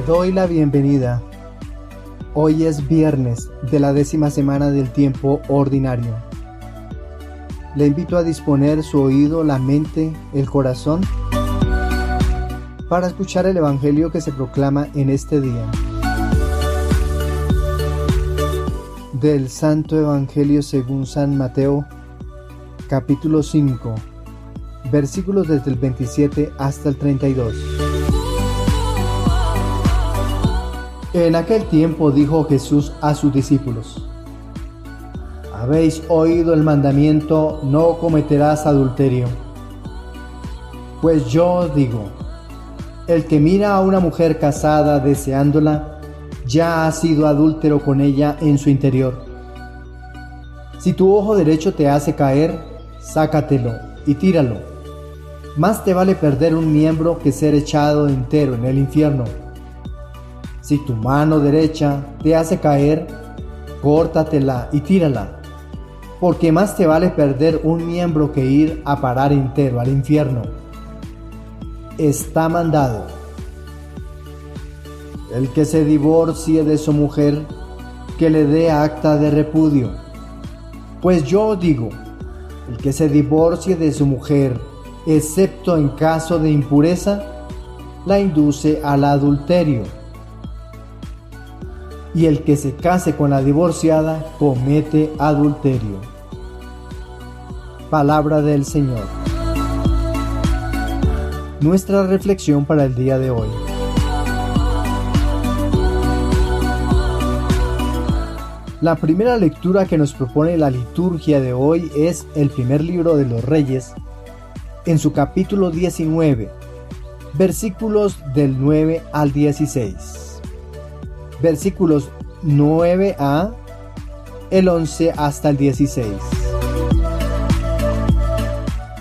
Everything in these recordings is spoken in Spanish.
doy la bienvenida. Hoy es viernes de la 10ª semana del tiempo ordinario. Le invito a disponer su oído, la mente, el corazón para escuchar el Evangelio que se proclama en este día. Del Santo Evangelio según San Mateo, capítulo 5, versículos desde el 27 hasta el 32. En aquel tiempo dijo Jesús a sus discípulos: ¿Habéis oído el mandamiento, no cometerás adulterio? Pues yo os digo, el que mira a una mujer casada deseándola, ya ha sido adúltero con ella en su interior. Si tu ojo derecho te hace caer, sácatelo y tíralo. Más te vale perder un miembro que ser echado entero en el infierno. Si tu mano derecha te hace caer, córtatela y tírala, porque más te vale perder un miembro que ir a parar entero al infierno. Está mandado: el que se divorcie de su mujer, que le dé acta de repudio. Pues yo digo, el que se divorcie de su mujer, excepto en caso de impureza, la induce al adulterio. Y el que se case con la divorciada comete adulterio. Palabra del Señor. Nuestra reflexión para el día de hoy. La primera lectura que nos propone la liturgia de hoy es el primer libro de los Reyes, en su capítulo 19, versículos del 9 al 16. Versículos 9a, el 11 hasta el 16.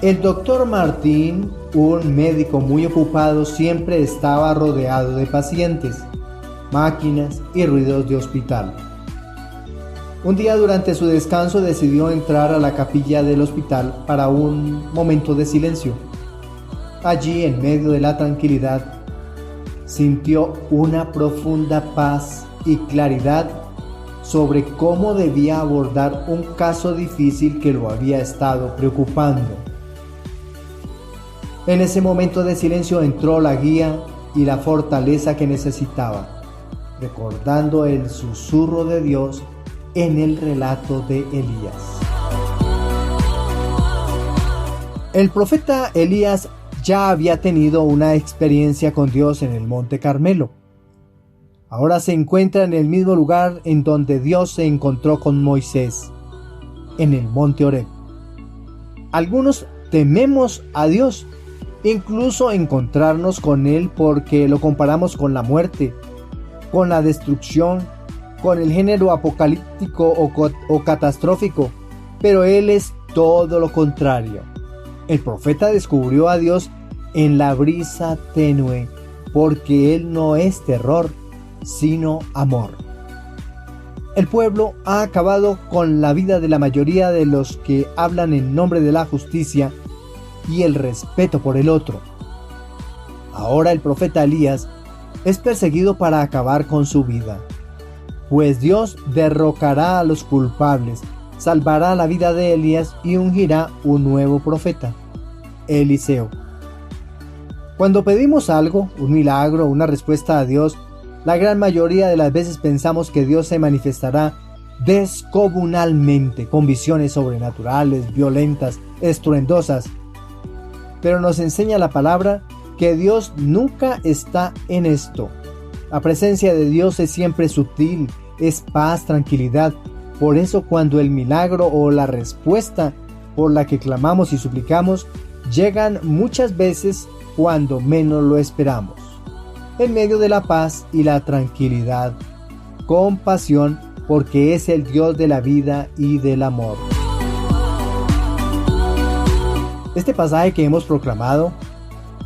El doctor Martín, un médico muy ocupado, siempre estaba rodeado de pacientes, máquinas y ruidos de hospital. Un día durante su descanso decidió entrar a la capilla del hospital para un momento de silencio. Allí, en medio de la tranquilidad, sintió una profunda paz y claridad sobre cómo debía abordar un caso difícil que lo había estado preocupando. En ese momento de silencio entró la guía y la fortaleza que necesitaba, recordando el susurro de Dios en el relato de Elías. El profeta Elías ya había tenido una experiencia con Dios en el Monte Carmelo. Ahora se encuentra en el mismo lugar en donde Dios se encontró con Moisés, en el Monte Horeb. Algunos tememos a Dios, incluso encontrarnos con Él, porque lo comparamos con la muerte, con la destrucción, con el género apocalíptico o catastrófico, pero Él es todo lo contrario. El profeta descubrió a Dios en la brisa tenue, porque Él no es terror, sino amor. El pueblo ha acabado con la vida de la mayoría de los que hablan en nombre de la justicia y el respeto por el otro. Ahora el profeta Elías es perseguido para acabar con su vida, pues Dios derrocará a los culpables, salvará la vida de Elías y ungirá un nuevo profeta, Eliseo. Cuando pedimos algo, un milagro, una respuesta a Dios, la gran mayoría de las veces pensamos que Dios se manifestará descomunalmente, con visiones sobrenaturales, violentas, estruendosas. Pero nos enseña la palabra que Dios nunca está en esto. La presencia de Dios es siempre sutil, es paz, tranquilidad. Por eso cuando el milagro o la respuesta por la que clamamos y suplicamos llegan muchas veces cuando menos lo esperamos, en medio de la paz y la tranquilidad, con pasión, porque es el Dios de la vida y del amor. Este pasaje que hemos proclamado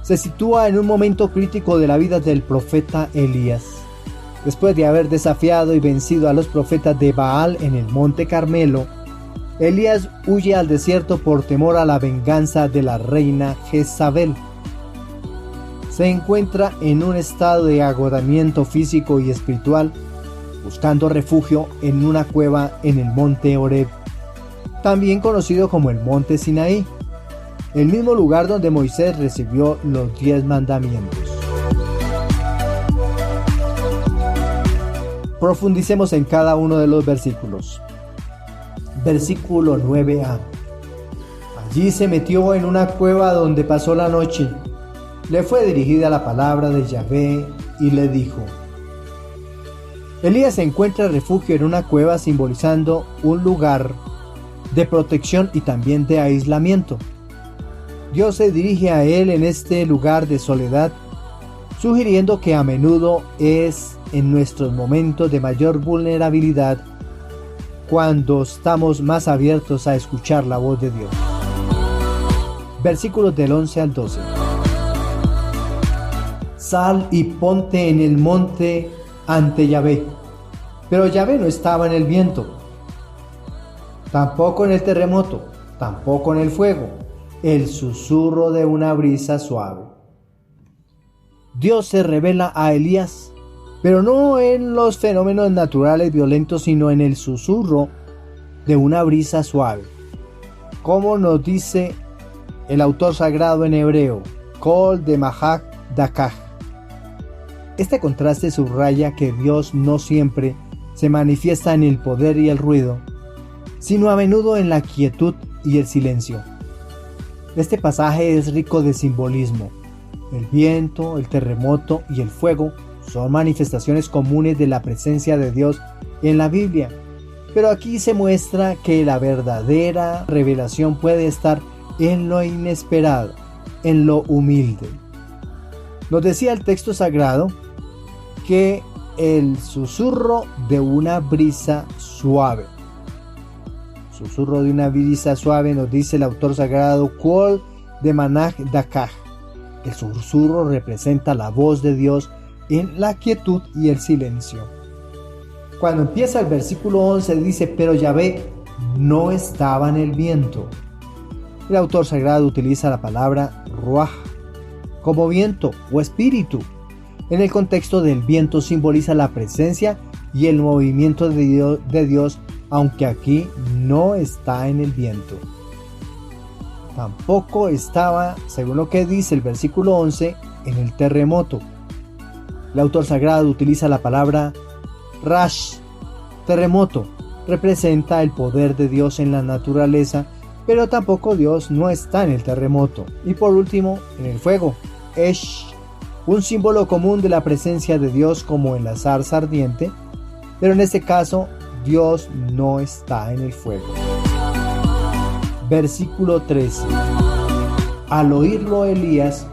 se sitúa en un momento crítico de la vida del profeta Elías. Después de haber desafiado y vencido a los profetas de Baal en el Monte Carmelo, Elías huye al desierto por temor a la venganza de la reina Jezabel. se encuentra en un estado de agotamiento físico y espiritual, buscando refugio en una cueva en el monte Horeb, también conocido como el monte Sinaí, el mismo lugar donde Moisés recibió los 10 mandamientos. Profundicemos en cada uno de los versículos. Versículo 9a. Allí se metió en una cueva donde pasó la noche. Le fue dirigida la palabra de Yahvé y le dijo. Elías encuentra refugio en una cueva, simbolizando un lugar de protección y también de aislamiento. Dios se dirige a él en este lugar de soledad, sugiriendo que a menudo es en nuestros momentos de mayor vulnerabilidad cuando estamos más abiertos a escuchar la voz de Dios. Versículos del 11 al 12. Sal y ponte en el monte ante Yahvé. Pero Yahvé no estaba en el viento, tampoco en el terremoto, tampoco en el fuego, el susurro de una brisa suave. Dios se revela a Elías, pero no en los fenómenos naturales violentos, sino en el susurro de una brisa suave. Como nos dice el autor sagrado en hebreo, Kol de Mahak Dakaj. Este contraste subraya que Dios no siempre se manifiesta en el poder y el ruido, sino a menudo en la quietud y el silencio. Este pasaje es rico de simbolismo. El viento, el terremoto y el fuego son manifestaciones comunes de la presencia de Dios en la Biblia, pero aquí se muestra que la verdadera revelación puede estar en lo inesperado, en lo humilde. Nos decía el texto sagrado que el susurro de una brisa suave. Susurro de una brisa suave, nos dice el autor sagrado, Kol de Manaj Dakaj. El susurro representa la voz de Dios en la quietud y el silencio. Cuando empieza el versículo 11 dice, pero Yahvé no estaba en el viento. El autor sagrado utiliza la palabra ruaj como viento o espíritu. En el contexto del viento simboliza la presencia y el movimiento de Dios, aunque aquí no está en el viento. Tampoco estaba, según lo que dice el versículo 11, en el terremoto. El autor sagrado utiliza la palabra rash, terremoto. Representa el poder de Dios en la naturaleza, pero tampoco Dios no está en el terremoto. Y por último, en el fuego, esh, un símbolo común de la presencia de Dios como en la zarza ardiente, pero en este caso Dios no está en el fuego. Versículo 13. Al oírlo Elías,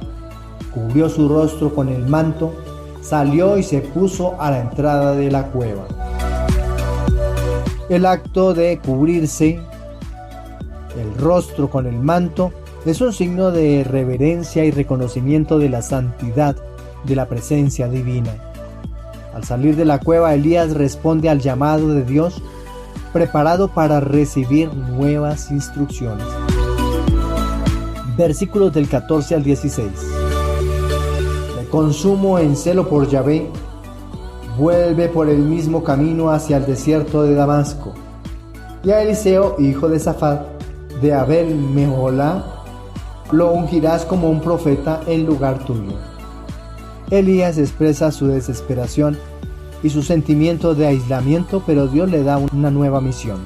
cubrió su rostro con el manto, salió y se puso a la entrada de la cueva. El acto de cubrirse el rostro con el manto es un signo de reverencia y reconocimiento de la santidad de la presencia divina. Al salir de la cueva, Elías responde al llamado de Dios, preparado para recibir nuevas instrucciones. Versículos del 14 al 16. Me consumo en celo por Yahvé, vuelve por el mismo camino hacia el desierto de Damasco. Y a Eliseo, hijo de Safat, de Abel Meholá, lo ungirás como un profeta en lugar tuyo. Elías expresa su desesperación y su sentimiento de aislamiento, pero Dios le da una nueva misión.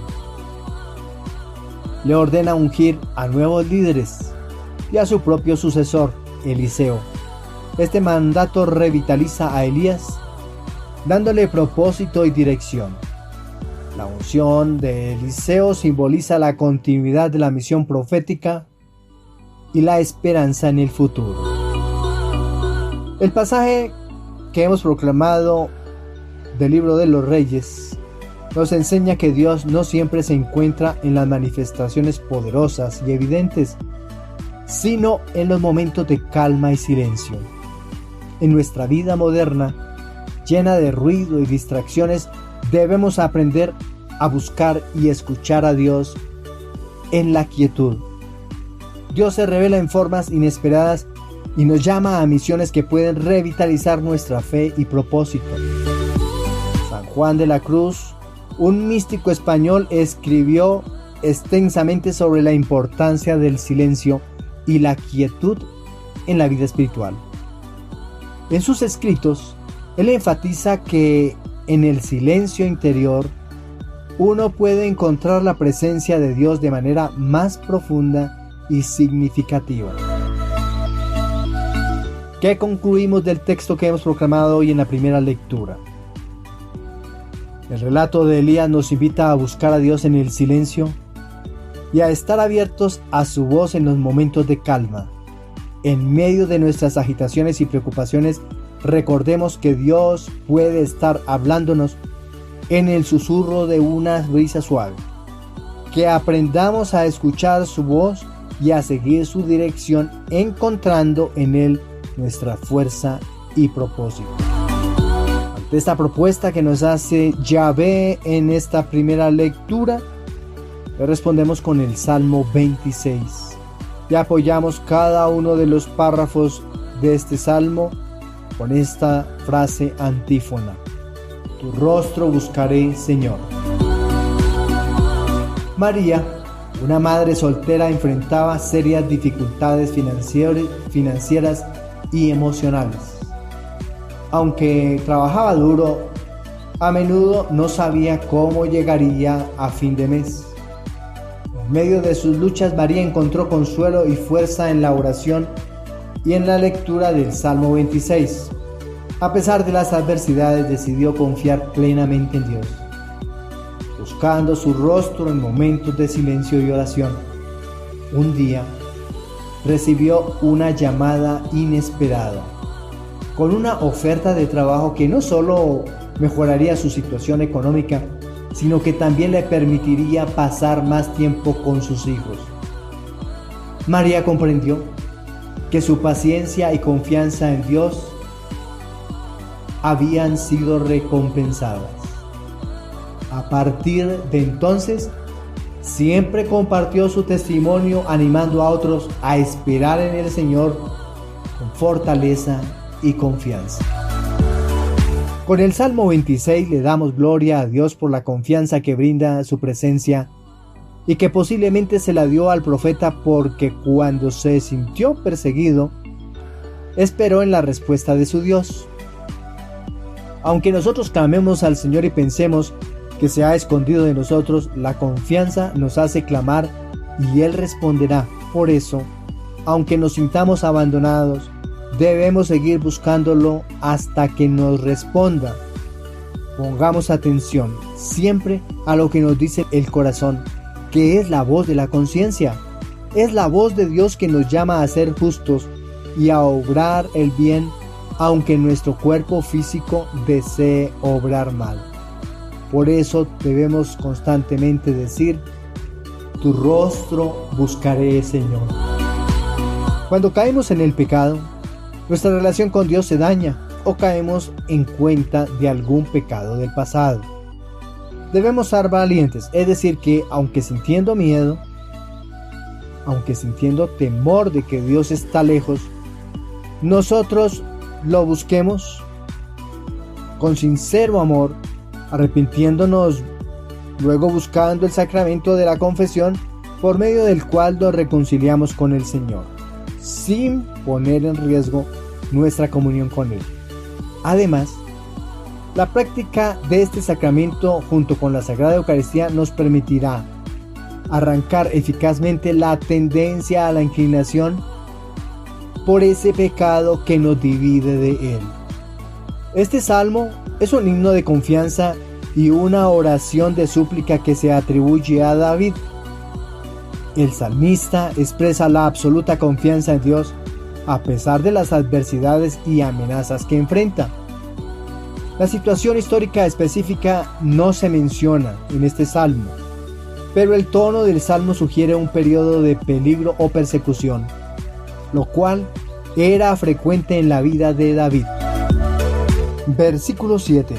Le ordena ungir a nuevos líderes y a su propio sucesor, Eliseo. Este mandato revitaliza a Elías, dándole propósito y dirección. La unción de Eliseo simboliza la continuidad de la misión profética y la esperanza en el futuro. El pasaje que hemos proclamado del libro de los Reyes nos enseña que Dios no siempre se encuentra en las manifestaciones poderosas y evidentes, sino en los momentos de calma y silencio. En nuestra vida moderna, llena de ruido y distracciones, debemos aprender a buscar y escuchar a Dios en la quietud. Dios se revela en formas inesperadas y nos llama a misiones que pueden revitalizar nuestra fe y propósito. San Juan de la Cruz, un místico español, escribió extensamente sobre la importancia del silencio y la quietud en la vida espiritual. En sus escritos, él enfatiza que en el silencio interior uno puede encontrar la presencia de Dios de manera más profunda y significativa. ¿Qué concluimos del texto que hemos proclamado hoy en la primera lectura? El relato de Elías nos invita a buscar a Dios en el silencio y a estar abiertos a su voz en los momentos de calma. En medio de nuestras agitaciones y preocupaciones, recordemos que Dios puede estar hablándonos en el susurro de una brisa suave. Que aprendamos a escuchar su voz y a seguir su dirección, encontrando en Él nuestra fuerza y propósito. Ante esta propuesta que nos hace Yahvé en esta primera lectura, le respondemos con el Salmo 26 y apoyamos cada uno de los párrafos de este salmo con esta frase antífona: tu rostro buscaré, Señor. María, una madre soltera, enfrentaba serias dificultades financieras y emocionales. Aunque trabajaba duro, a menudo no sabía cómo llegaría a fin de mes. En medio de sus luchas, María encontró consuelo y fuerza en la oración y en la lectura del Salmo 26. A pesar de las adversidades, decidió confiar plenamente en Dios, buscando su rostro en momentos de silencio y oración. Un día, recibió una llamada inesperada, con una oferta de trabajo que no solo mejoraría su situación económica, sino que también le permitiría pasar más tiempo con sus hijos. María comprendió que su paciencia y confianza en Dios habían sido recompensadas. A partir de entonces, siempre compartió su testimonio, animando a otros a esperar en el Señor con fortaleza y confianza. Con el Salmo 26 le damos gloria a Dios por la confianza que brinda su presencia y que posiblemente se la dio al profeta porque cuando se sintió perseguido, esperó en la respuesta de su Dios. Aunque nosotros clamemos al Señor y pensemos que se ha escondido de nosotros, la confianza nos hace clamar y Él responderá. Por eso, aunque nos sintamos abandonados, debemos seguir buscándolo hasta que nos responda. Pongamos atención siempre a lo que nos dice el corazón, que es la voz de la conciencia. Es la voz de Dios que nos llama a ser justos y a obrar el bien, aunque nuestro cuerpo físico desee obrar mal. Por eso debemos constantemente decir: tu rostro buscaré, Señor. Cuando caemos en el pecado, nuestra relación con Dios se daña o caemos en cuenta de algún pecado del pasado. Debemos ser valientes, es decir, que aunque sintiendo miedo, aunque sintiendo temor de que Dios está lejos, nosotros lo busquemos con sincero amor, arrepintiéndonos, luego buscando el sacramento de la confesión, por medio del cual nos reconciliamos con el Señor, sin poner en riesgo nuestra comunión con Él. Además, la práctica de este sacramento junto con la Sagrada Eucaristía nos permitirá arrancar eficazmente la tendencia a la inclinación por ese pecado que nos divide de Él. Este salmo es un himno de confianza y una oración de súplica que se atribuye a David. El salmista expresa la absoluta confianza en Dios a pesar de las adversidades y amenazas que enfrenta. La situación histórica específica no se menciona en este salmo, pero el tono del salmo sugiere un periodo de peligro o persecución, lo cual era frecuente en la vida de David. Versículo 7.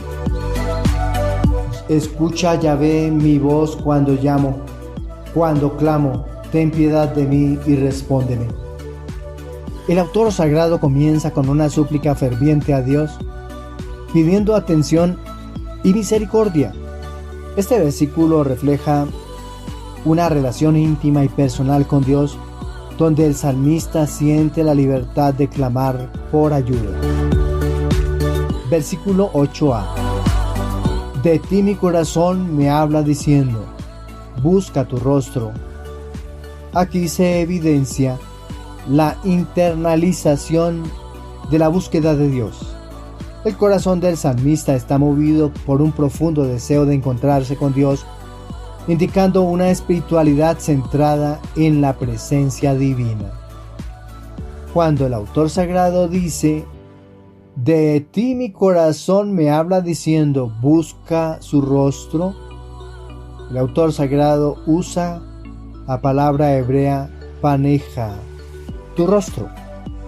Escucha, Yahvé, mi voz cuando llamo, cuando clamo, ten piedad de mí y respóndeme. El autor sagrado comienza con una súplica ferviente a Dios, pidiendo atención y misericordia. Este versículo refleja una relación íntima y personal con Dios, donde el salmista siente la libertad de clamar por ayuda. Versículo 8a. De ti mi corazón me habla diciendo, busca tu rostro. Aquí se evidencia la internalización de la búsqueda de Dios. El corazón del salmista está movido por un profundo deseo de encontrarse con Dios, indicando una espiritualidad centrada en la presencia divina. Cuando el autor sagrado dice, de ti mi corazón me habla diciendo, busca su rostro, el autor sagrado usa la palabra hebrea paneja. Tu rostro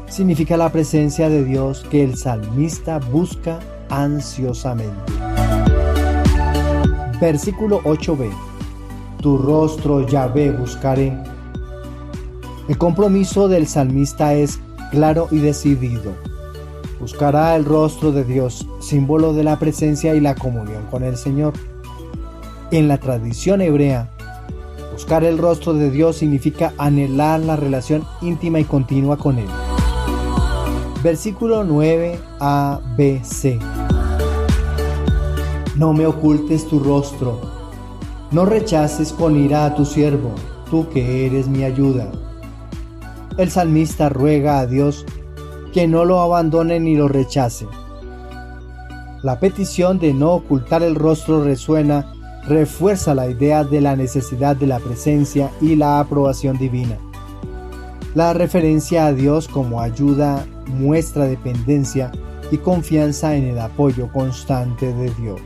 significa la presencia de Dios que el salmista busca ansiosamente. Versículo 8b. Tu rostro, Yahvé, buscaré. El compromiso del salmista es claro y decidido. Buscará el rostro de Dios, símbolo de la presencia y la comunión con el Señor. En la tradición hebrea, buscar el rostro de Dios significa anhelar la relación íntima y continua con Él. Versículo 9a, b, c. No me ocultes tu rostro, no rechaces con ira a tu siervo, tú que eres mi ayuda. El salmista ruega a Dios que no lo abandone ni lo rechace. La petición de no ocultar el rostro refuerza la idea de la necesidad de la presencia y la aprobación divina. La referencia a Dios como ayuda muestra dependencia y confianza en el apoyo constante de Dios.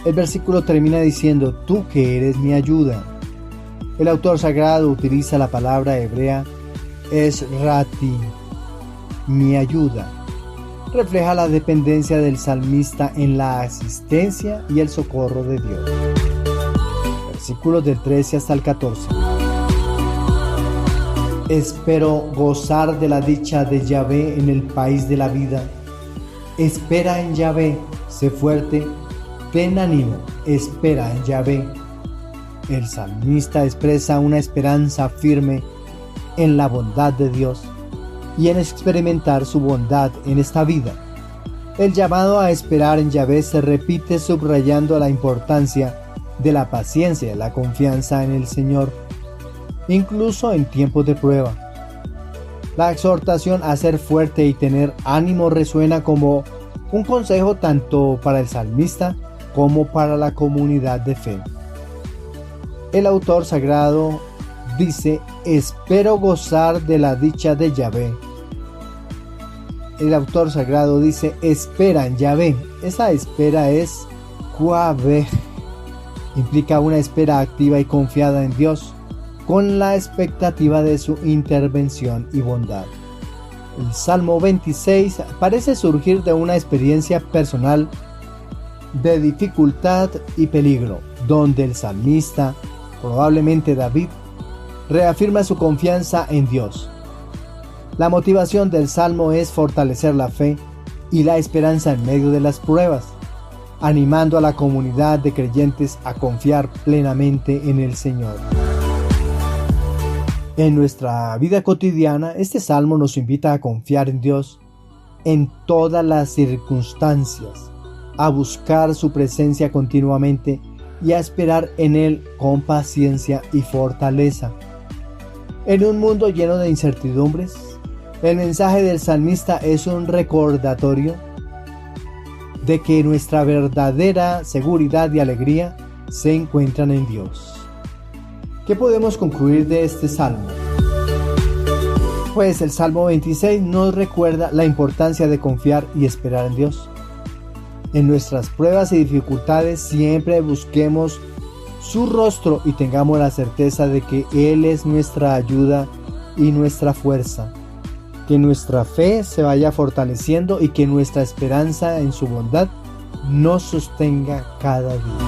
El versículo termina diciendo, tú que eres mi ayuda. El autor sagrado utiliza la palabra hebrea esrati, mi ayuda. Refleja la dependencia del salmista en la asistencia y el socorro de Dios. Versículos del 13 hasta el 14. Espero gozar de la dicha de Yahvé en el país de la vida. Espera en Yahvé, sé fuerte, ten ánimo, espera en Yahvé. El salmista expresa una esperanza firme en la bondad de Dios y en experimentar su bondad en esta vida. El llamado a esperar en Yahvé se repite subrayando la importancia de la paciencia y la confianza en el Señor, incluso en tiempos de prueba. La exhortación a ser fuerte y tener ánimo resuena como un consejo tanto para el salmista como para la comunidad de fe. El autor sagrado dice, espero gozar de la dicha de Yahvé. El autor sagrado dice, espera en Yahvé. Esa espera es Kuabeh. Implica una espera activa y confiada en Dios, con la expectativa de su intervención y bondad. El Salmo 26 parece surgir de una experiencia personal de dificultad y peligro, donde el salmista, probablemente David, reafirma su confianza en Dios. La motivación del Salmo es fortalecer la fe y la esperanza en medio de las pruebas, animando a la comunidad de creyentes a confiar plenamente en el Señor. En nuestra vida cotidiana, este Salmo nos invita a confiar en Dios en todas las circunstancias, a buscar su presencia continuamente y a esperar en Él con paciencia y fortaleza. En un mundo lleno de incertidumbres, el mensaje del salmista es un recordatorio de que nuestra verdadera seguridad y alegría se encuentran en Dios. ¿Qué podemos concluir de este salmo? Pues el Salmo 26 nos recuerda la importancia de confiar y esperar en Dios. En nuestras pruebas y dificultades siempre busquemos su rostro y tengamos la certeza de que Él es nuestra ayuda y nuestra fuerza. Que nuestra fe se vaya fortaleciendo y que nuestra esperanza en su bondad nos sostenga cada día.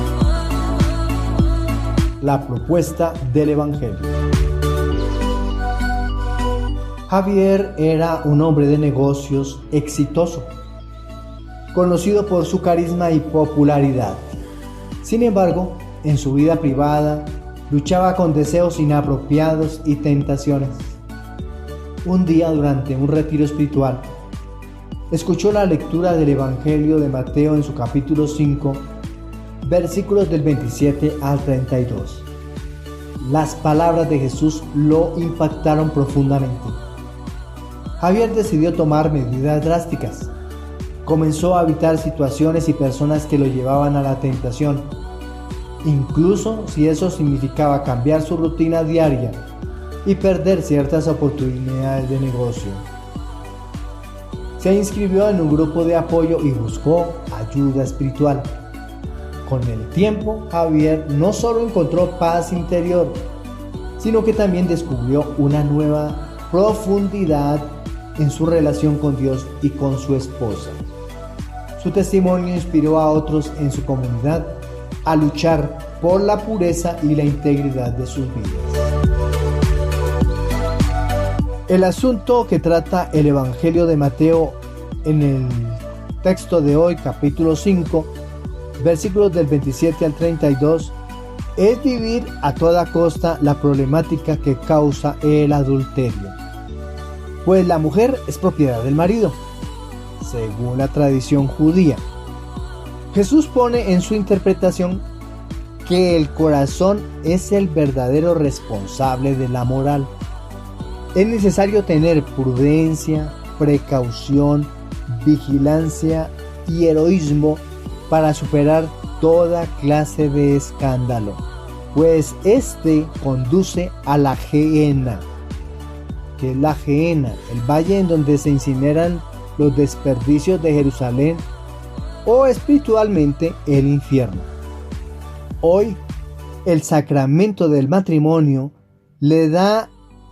La propuesta del Evangelio. Javier era un hombre de negocios exitoso, conocido por su carisma y popularidad. Sin embargo, en su vida privada, luchaba con deseos inapropiados y tentaciones. Un día, durante un retiro espiritual, escuchó la lectura del Evangelio de Mateo en su capítulo 5, versículos del 27 al 32. Las palabras de Jesús lo impactaron profundamente. Javier decidió tomar medidas drásticas. Comenzó a evitar situaciones y personas que lo llevaban a la tentación, incluso si eso significaba cambiar su rutina diaria y perder ciertas oportunidades de negocio. Se inscribió en un grupo de apoyo y buscó ayuda espiritual. Con el tiempo, Javier no solo encontró paz interior, sino que también descubrió una nueva profundidad en su relación con Dios y con su esposa. Su testimonio inspiró a otros en su comunidad a luchar por la pureza y la integridad de sus vidas. El asunto que trata el Evangelio de Mateo en el texto de hoy, capítulo 5, versículos del 27 al 32, es vivir a toda costa la problemática que causa el adulterio. Pues la mujer es propiedad del marido, según la tradición judía. Jesús pone en su interpretación que el corazón es el verdadero responsable de la moral. Es necesario tener prudencia, precaución, vigilancia y heroísmo para superar toda clase de escándalo, pues este conduce a la Gehenna, que es la Gehenna, el valle en donde se incineran los desperdicios de Jerusalén, o espiritualmente el infierno. Hoy, el sacramento del matrimonio le da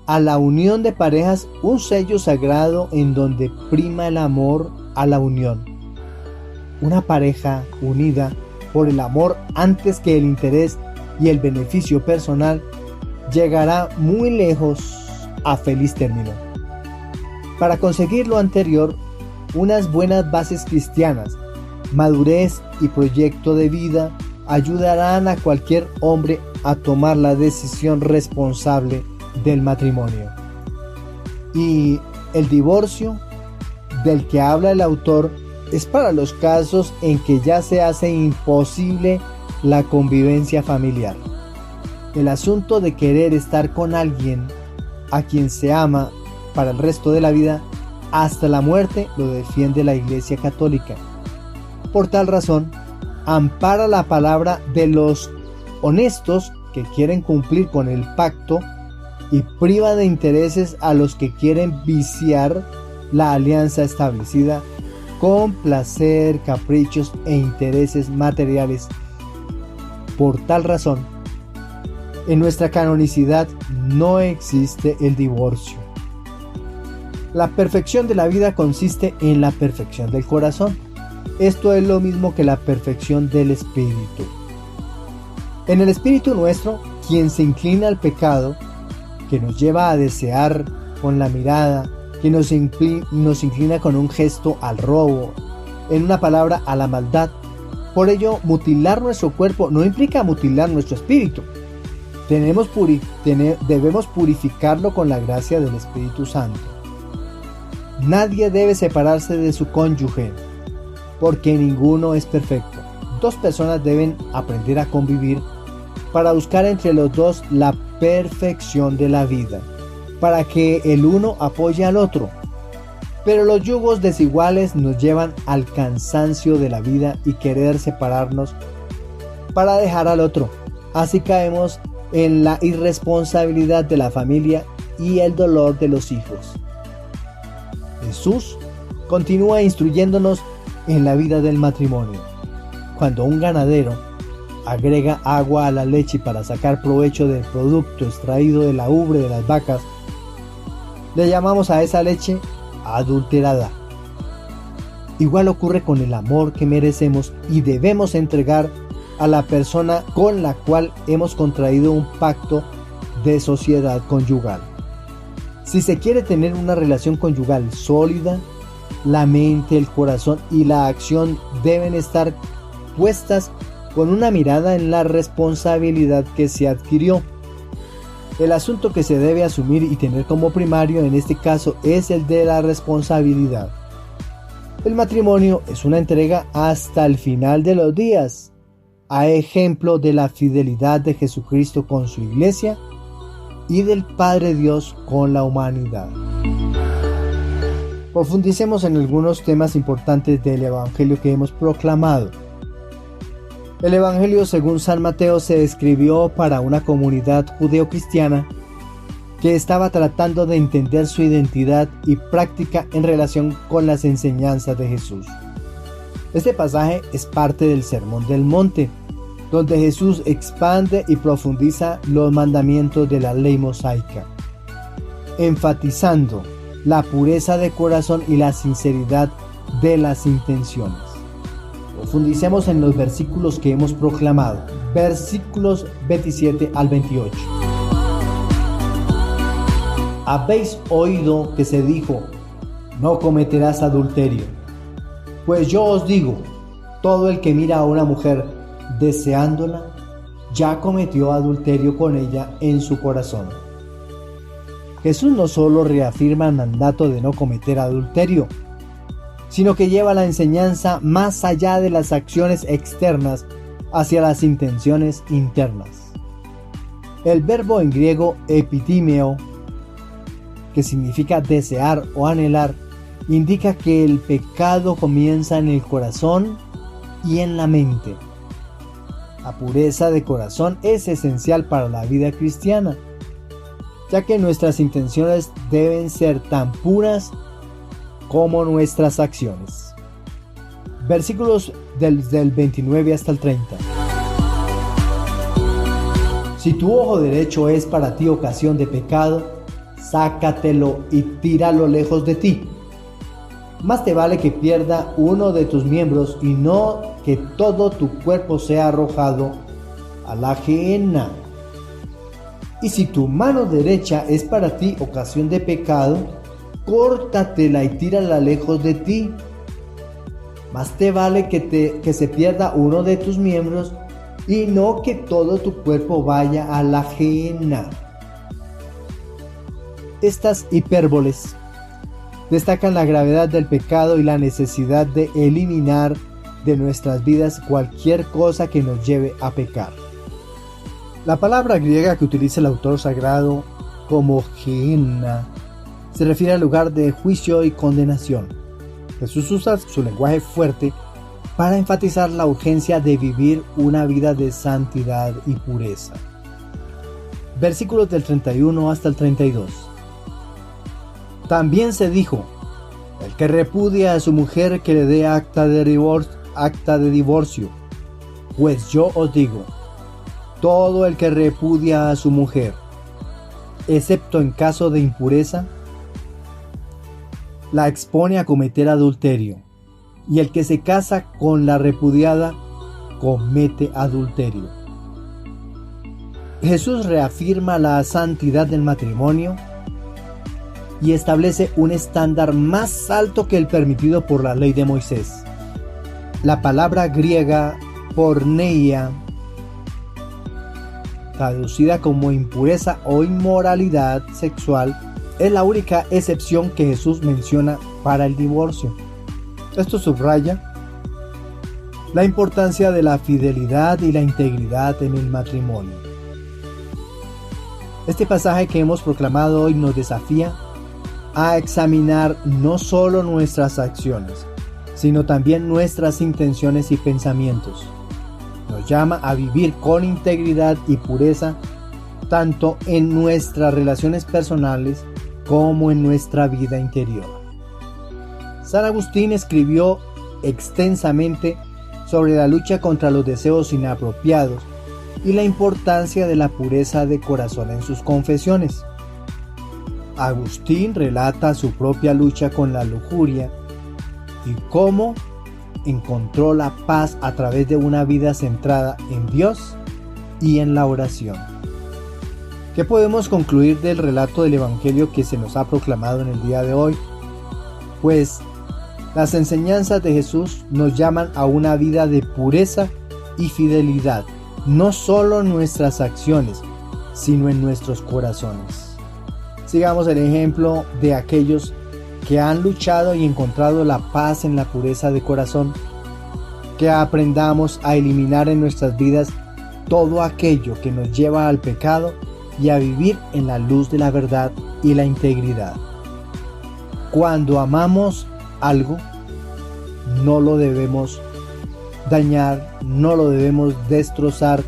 a la unión de parejas un sello sagrado en donde prima el amor a la unión. Una pareja unida por el amor antes que el interés y el beneficio personal llegará muy lejos a feliz término. Para conseguir lo anterior, unas buenas bases cristianas, madurez y proyecto de vida ayudarán a cualquier hombre a tomar la decisión responsable del matrimonio. Y el divorcio del que habla el autor es para los casos en que ya se hace imposible la convivencia familiar. El asunto de querer estar con alguien a quien se ama para el resto de la vida hasta la muerte lo defiende la Iglesia Católica. Por tal razón, ampara la palabra de los honestos que quieren cumplir con el pacto y priva de intereses a los que quieren viciar la alianza establecida con placer, caprichos e intereses materiales. Por tal razón, en nuestra canonicidad no existe el divorcio. La perfección de la vida consiste en la perfección del corazón. Esto es lo mismo que la perfección del espíritu. En el espíritu nuestro, quien se inclina al pecado, que nos lleva a desear con la mirada, que nos inclina con un gesto al robo, en una palabra a la maldad. Por ello, mutilar nuestro cuerpo no implica mutilar nuestro espíritu. Debemos purificarlo con la gracia del Espíritu Santo. Nadie debe separarse de su cónyuge, porque ninguno es perfecto. Dos personas deben aprender a convivir para buscar entre los dos la perfección de la vida, para que el uno apoye al otro. Pero los yugos desiguales nos llevan al cansancio de la vida y querer separarnos para dejar al otro. Así caemos en la irresponsabilidad de la familia y el dolor de los hijos. Jesús continúa instruyéndonos en la vida del matrimonio. Cuando un ganadero agrega agua a la leche para sacar provecho del producto extraído de la ubre de las vacas, le llamamos a esa leche adulterada. Igual ocurre con el amor que merecemos y debemos entregar a la persona con la cual hemos contraído un pacto de sociedad conyugal. Si se quiere tener una relación conyugal sólida, la mente, el corazón y la acción deben estar puestas con una mirada en la responsabilidad que se adquirió. El asunto que se debe asumir y tener como primario en este caso es el de la responsabilidad. El matrimonio es una entrega hasta el final de los días, a ejemplo de la fidelidad de Jesucristo con su iglesia y del Padre Dios con la humanidad. Profundicemos en algunos temas importantes del Evangelio que hemos proclamado. El Evangelio según San Mateo se escribió para una comunidad judeocristiana que estaba tratando de entender su identidad y práctica en relación con las enseñanzas de Jesús. Este pasaje es parte del Sermón del Monte, donde Jesús expande y profundiza los mandamientos de la ley mosaica, enfatizando la pureza de corazón y la sinceridad de las intenciones. Profundicemos en los versículos que hemos proclamado, versículos 27 al 28. Habéis oído que se dijo, no cometerás adulterio. Pues yo os digo, todo el que mira a una mujer deseándola, ya cometió adulterio con ella en su corazón. Jesús no solo reafirma el mandato de no cometer adulterio, sino que lleva la enseñanza más allá de las acciones externas hacia las intenciones internas. El verbo en griego epitimeo, que significa desear o anhelar, indica que el pecado comienza en el corazón y en la mente. La pureza de corazón es esencial para la vida cristiana, ya que nuestras intenciones deben ser tan puras como nuestras acciones. Versículos del 29 hasta el 30. Si tu ojo derecho es para ti ocasión de pecado, sácatelo y tíralo lejos de ti. Más te vale que pierda uno de tus miembros y no que todo tu cuerpo sea arrojado a la gehenna. Y si tu mano derecha es para ti ocasión de pecado, córtatela y tírala lejos de ti. Más te vale que se pierda uno de tus miembros y no que todo tu cuerpo vaya a la gehenna. Estas hipérboles destacan la gravedad del pecado y la necesidad de eliminar de nuestras vidas cualquier cosa que nos lleve a pecar. La palabra griega que utiliza el autor sagrado como gehenna se refiere al lugar de juicio y condenación. Jesús usa su lenguaje fuerte para enfatizar la urgencia de vivir una vida de santidad y pureza. Versículos del 31 hasta el 32. También se dijo, el que repudia a su mujer que le dé acta de divorcio. Pues yo os digo, todo el que repudia a su mujer, excepto en caso de impureza, la expone a cometer adulterio, y el que se casa con la repudiada comete adulterio. Jesús reafirma la santidad del matrimonio y establece un estándar más alto que el permitido por la ley de Moisés. La palabra griega porneia, traducida como impureza o inmoralidad sexual, es la única excepción que Jesús menciona para el divorcio. Esto subraya la importancia de la fidelidad y la integridad en el matrimonio. Este pasaje que hemos proclamado hoy nos desafía a examinar no solo nuestras acciones, sino también nuestras intenciones y pensamientos. Nos llama a vivir con integridad y pureza, tanto en nuestras relaciones personales como en nuestra vida interior. San Agustín escribió extensamente sobre la lucha contra los deseos inapropiados y la importancia de la pureza de corazón en sus confesiones. Agustín relata su propia lucha con la lujuria y cómo encontró la paz a través de una vida centrada en Dios y en la oración. ¿Qué podemos concluir del relato del Evangelio que se nos ha proclamado en el día de hoy? Pues las enseñanzas de Jesús nos llaman a una vida de pureza y fidelidad, no solo en nuestras acciones, sino en nuestros corazones. Sigamos el ejemplo de aquellos que han luchado y encontrado la paz en la pureza de corazón. Que aprendamos a eliminar en nuestras vidas todo aquello que nos lleva al pecado y a vivir en la luz de la verdad y la integridad. Cuando amamos algo, no lo debemos dañar, no lo debemos destrozar,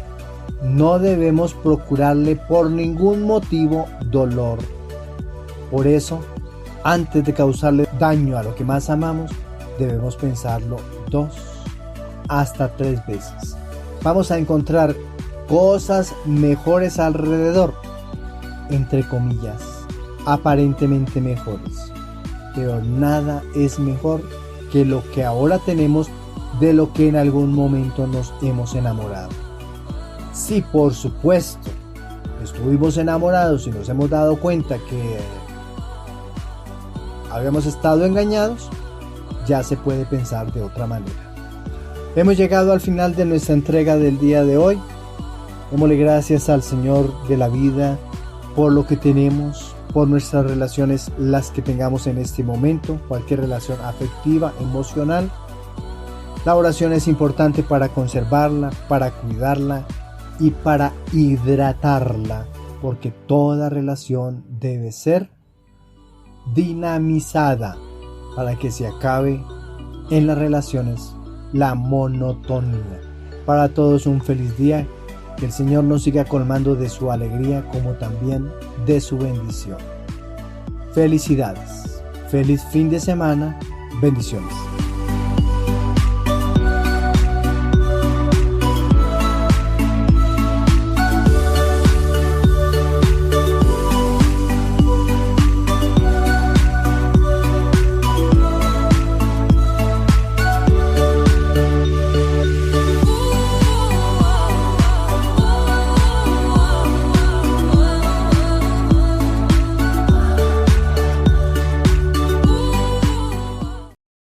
no debemos procurarle por ningún motivo dolor. Por eso, antes de causarle daño a lo que más amamos, debemos pensarlo 2 hasta 3 veces. Vamos a encontrar cosas mejores alrededor, entre comillas, aparentemente mejores, pero nada es mejor que lo que ahora tenemos de lo que en algún momento nos hemos enamorado. Si por supuesto estuvimos enamorados y nos hemos dado cuenta que habíamos estado engañados, ya se puede pensar de otra manera. Hemos llegado al final de nuestra entrega del día de hoy. Démosle gracias al Señor de la vida por lo que tenemos, por nuestras relaciones, las que tengamos en este momento, cualquier relación afectiva, emocional. La oración es importante para conservarla, para cuidarla y para hidratarla, porque toda relación debe ser dinamizada para que se acabe en las relaciones la monotonía. Para todos un feliz día, que el Señor nos siga colmando de su alegría como también de su bendición. Felicidades, feliz fin de semana, bendiciones.